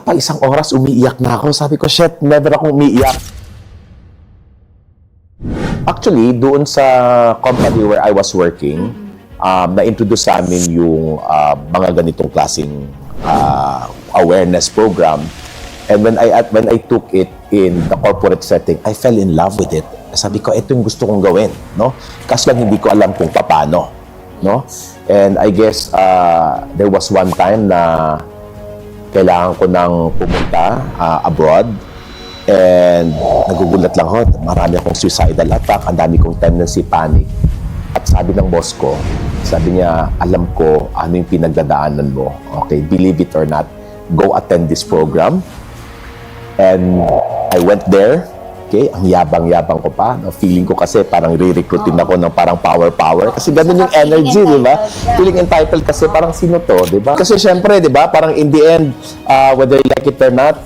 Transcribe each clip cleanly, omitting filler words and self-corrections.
pa isang oras, umiiyak na ako. Sabi ko, shit, never akong umiiyak. Actually, doon sa company where I was working, na-introduce sa amin yung mga ganitong klaseng awareness program. And when I took it in the corporate setting, I fell in love with it. Sabi ko, ito yung gusto kong gawin, no? Kaso lang hindi ko alam kung paano, no? And I guess there was one time na kailangan ko nang pumunta abroad. And nagugulat lang ako, marami akong suicidal attack, ang dami kong tendency panic. At sabi ng boss ko, sabi niya, alam ko ano yung pinagdadaanan mo. Okay, believe it or not, go attend this program. And I went there. Okay, ang yabang-yabang ko pa. Feeling ko kasi parang re-recruitin ako ng parang power. Kasi ganun yung energy, di ba? Feeling entitled kasi parang sino to, di ba? Kasi syempre, di ba, parang in the end, whether you like it or not,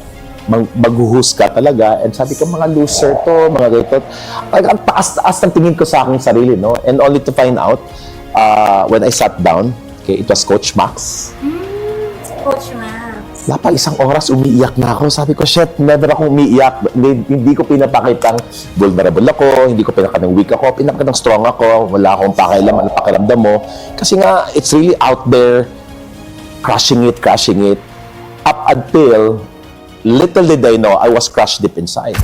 maghuhusga talaga. And sabi ko, mga loser to, mga ganito. Ang taas-taas ng tingin ko sa aking sarili, no? And only to find out, when I sat down, okay, it was Coach Max. Coach Max. Wala pa isang oras, umiiyak na ako. Sabi ko, shit, never akong umiiyak. Hindi ko pinapakitang vulnerable ako, hindi ko pinakitang weak ako, pinakitang strong ako, wala akong pakialam, ano pakiramdam mo. Kasi nga, it's really out there, crushing it, up until little did I know, I was crushed deep inside.